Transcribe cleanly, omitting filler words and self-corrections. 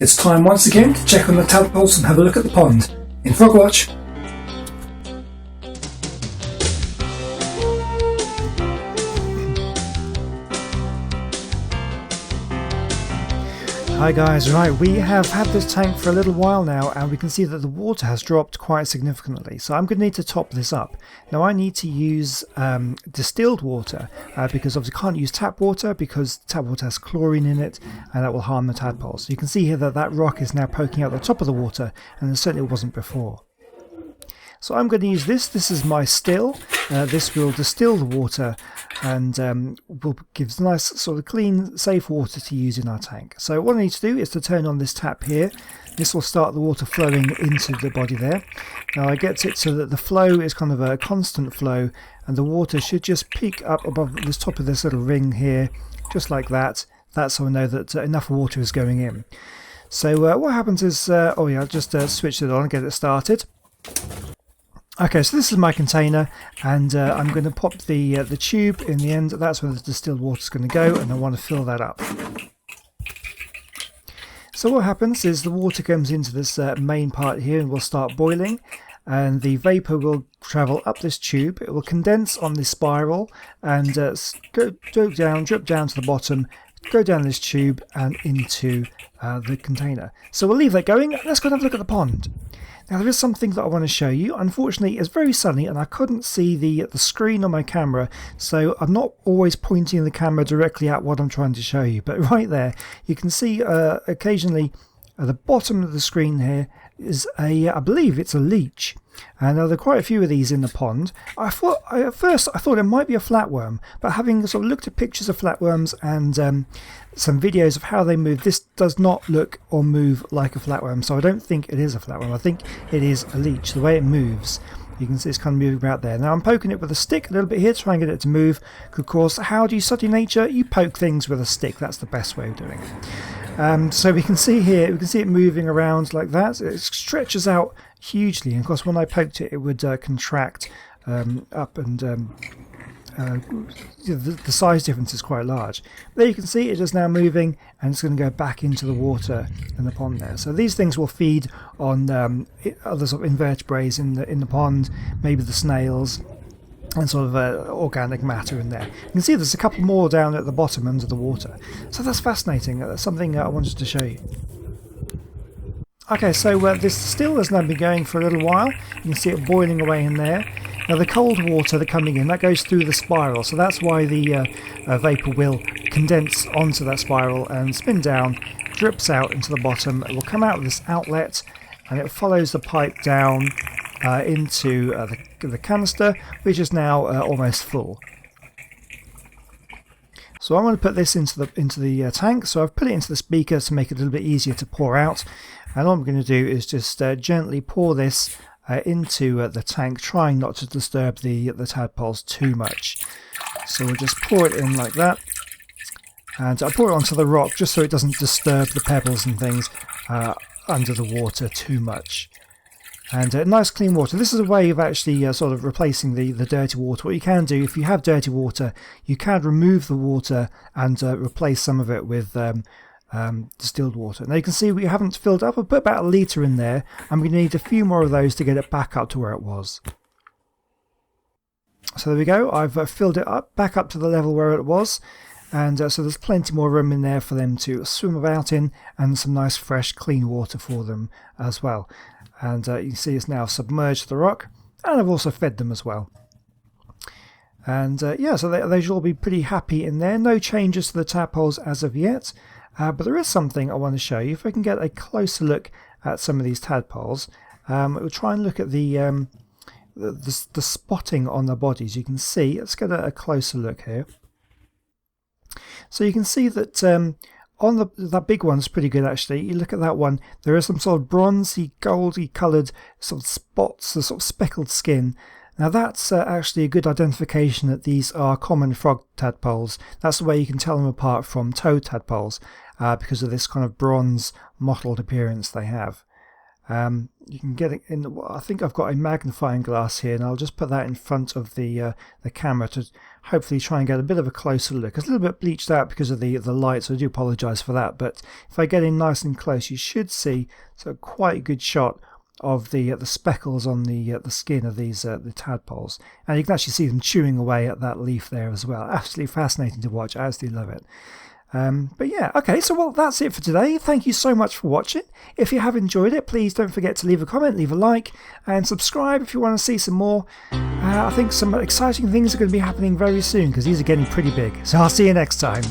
It's time once again to check on the tadpoles and have a look at the pond. In Frog Watch. Hi guys, right, we have had this tank for a little while now and we can see that the water has dropped quite significantly, so I'm going to need to top this up. Now I need to use distilled water because obviously I can't use tap water because tap water has chlorine in it and that will harm the tadpoles. So you can see here that that rock is now poking out the top of the water, and it certainly wasn't before. So I'm going to use this. This is my still. This will distill the water and will give nice sort of clean, safe water to use in our tank. So what I need to do is to turn on this tap here. This will start the water flowing into the body there. Now I get it so that the flow is kind of a constant flow and the water should just peak up above the top of this little ring here, just like that. That's how I know that enough water is going in. So what happens is, I'll just switch it on and get it started. Okay, so this is my container, and I'm going to pop the tube in the end. That's where the distilled water is going to go, and I want to fill that up. So what happens is the water comes into this main part here and will start boiling, and the vapor will travel up this tube. It will condense on this spiral and drip down to the bottom, go down this tube and into the container. So we'll leave that going. Let's go and have a look at the pond. Now there is something that I want to show you. Unfortunately it's very sunny and I couldn't see the screen on my camera, so I'm not always pointing the camera directly at what I'm trying to show you, but right there you can see occasionally at the bottom of the screen here is I believe it's a leech. And there are quite a few of these in the pond. At first I thought it might be a flatworm, but having sort of looked at pictures of flatworms and some videos of how they move, this does not look or move like a flatworm, so I don't think it is a flatworm. I think it is a leech. The way it moves, you can see it's kind of moving about there. Now I'm poking it with a stick a little bit here to try and get it to move. Of course, how do you study nature? You poke things with a stick. That's the best way of doing it. So we can see here, we can see it moving around like that. It stretches out hugely, and of course when I poked it, it would contract up, and the size difference is quite large. There you can see it is now moving, and it's going to go back into the water in the pond there. So these things will feed on other sort of invertebrates in the pond, maybe the snails, and sort of organic matter in there. You can see there's a couple more down at the bottom under the water. So that's fascinating. That's something I wanted to show you. Okay, so this still has now been going for a little while. You can see it boiling away in there. Now the cold water that's coming in, that goes through the spiral, so that's why the vapour will condense onto that spiral and spin down, drips out into the bottom. It will come out of this outlet and it follows the pipe down into the canister, which is now almost full. So I'm going to put this into the tank. So I've put it into the speaker to make it a little bit easier to pour out. And all I'm going to do is just gently pour this into the tank, trying not to disturb the tadpoles too much. So we'll just pour it in like that. And I'll pour it onto the rock just so it doesn't disturb the pebbles and things under the water too much. And nice clean water. This is a way of actually sort of replacing the dirty water. What you can do, if you have dirty water, you can remove the water and replace some of it with distilled water. Now you can see we haven't filled up. I've put about a litre in there. I'm going to need a few more of those to get it back up to where it was. So there we go. I've filled it up back up to the level where it was. And so there's plenty more room in there for them to swim about in, and some nice fresh clean water for them as well. And you can see it's now submerged the rock, and I've also fed them as well. And yeah, so they should all be pretty happy in there. No changes to the tadpoles as of yet, but there is something I want to show you. If I can get a closer look at some of these tadpoles, we'll try and look at the spotting on their bodies. You can see, let's get a closer look here. So you can see that on that big one's pretty good actually. You look at that one, there are some sort of bronzy, goldy coloured sort of spots, the sort of speckled skin. Now that's actually a good identification that these are common frog tadpoles. That's the way you can tell them apart from toad tadpoles, because of this kind of bronze mottled appearance they have. You can get it in. I think I've got a magnifying glass here, and I'll just put that in front of the camera to hopefully try and get a bit of a closer look. It's a little bit bleached out because of the light, so I do apologise for that. But if I get in nice and close, you should see quite a good shot of the speckles on the skin of these the tadpoles, and you can actually see them chewing away at that leaf there as well. Absolutely fascinating to watch. I absolutely love it. But yeah, okay, so well, that's it for today. Thank you so much for watching. If you have enjoyed it, please don't forget to leave a comment, leave a like, and subscribe if you want to see some more. I think some exciting things are going to be happening very soon because these are getting pretty big. So I'll see you next time.